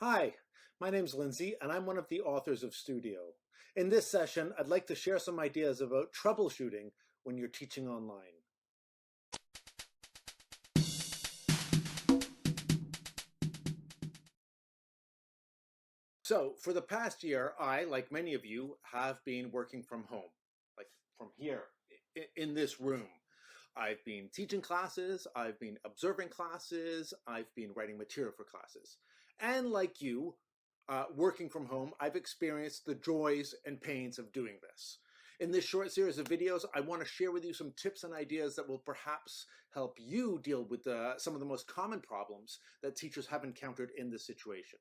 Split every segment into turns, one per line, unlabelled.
Hi, my name's Lindsay, and I'm one of the authors of Studio. In this session, I'd like to share some ideas about troubleshooting when you're teaching online. So, for the past year, I, like many of you, have been working from home, like from here in this room. I've been teaching classes, I've been observing classes, I've been writing material for classes. And like you, working from home, I've experienced the joys and pains of doing this. In this short series of videos, I want to share with you some tips and ideas that will perhaps help you deal with some of the most common problems that teachers have encountered in this situation.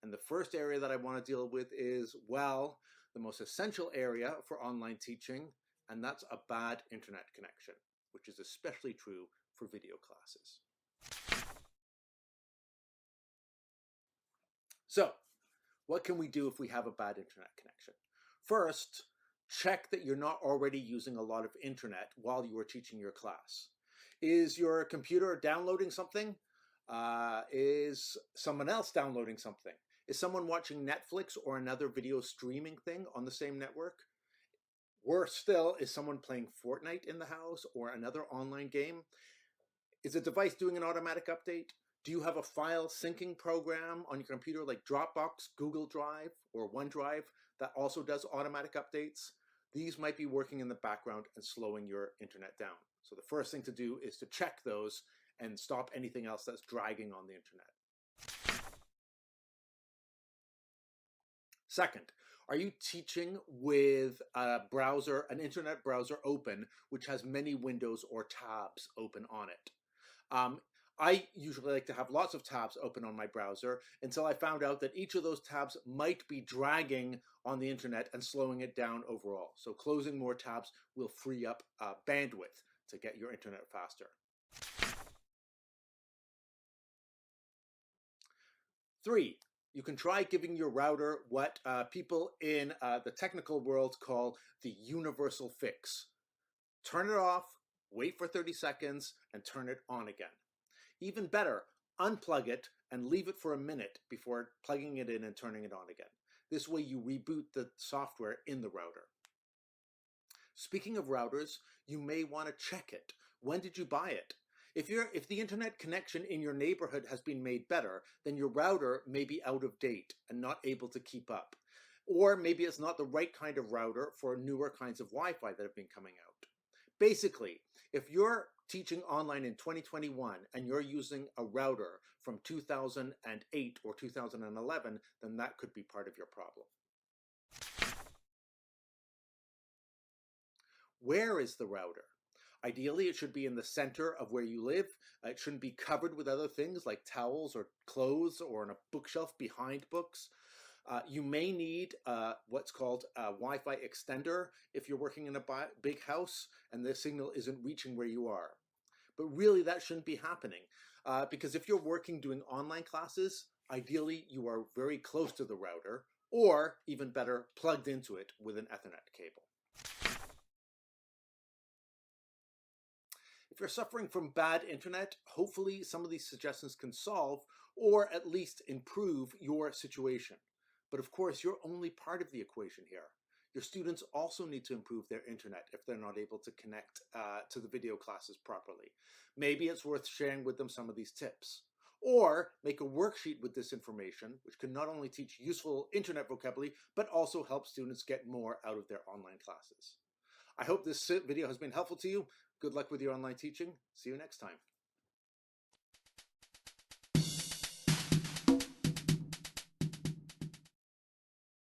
And the first area that I want to deal with is, well, the most essential area for online teaching, and that's a bad internet connection, which is especially true for video classes. So, what can we do if we have a bad internet connection? First, check that you're not already using a lot of internet while you are teaching your class. Is your computer downloading something? Is someone else downloading something? Is someone watching Netflix or another video streaming thing on the same network? Worse still, is someone playing Fortnite in the house or another online game? Is a device doing an automatic update? Do you have a file syncing program on your computer like Dropbox, Google Drive, or OneDrive that also does automatic updates? These might be working in the background and slowing your internet down. So the first thing to do is to check those and stop anything else that's dragging on the internet. Second, are you teaching with a browser, an internet browser open, which has many windows or tabs open on it? I usually like to have lots of tabs open on my browser until I found out that each of those tabs might be dragging on the internet and slowing it down overall. So closing more tabs will free up bandwidth to get your internet faster. 3, you can try giving your router what people in the technical world call the universal fix. Turn it off, wait for 30 seconds, and turn it on again. Even better, unplug it and leave it for a minute before plugging it in and turning it on again. This way you reboot the software in the router. Speaking of routers, you may want to check it. When did you buy it? If the internet connection in your neighborhood has been made better, then your router may be out of date and not able to keep up. Or maybe it's not the right kind of router for newer kinds of Wi-Fi that have been coming out. Basically, if you're teaching online in 2021 and you're using a router from 2008 or 2011, then that could be part of your problem. Where is the router? Ideally, it should be in the center of where you live. It shouldn't be covered with other things like towels or clothes or on a bookshelf behind books. You may need what's called a Wi-Fi extender if you're working in a big house and the signal isn't reaching where you are. But really, that shouldn't be happening because if you're working doing online classes, ideally you are very close to the router, or even better, plugged into it with an Ethernet cable. If you're suffering from bad internet, hopefully some of these suggestions can solve or at least improve your situation. But of course, you're only part of the equation here. Your students also need to improve their internet if they're not able to connect to the video classes properly. Maybe it's worth sharing with them some of these tips. Or make a worksheet with this information, which can not only teach useful internet vocabulary, but also help students get more out of their online classes. I hope this video has been helpful to you. Good luck with your online teaching. See you next time.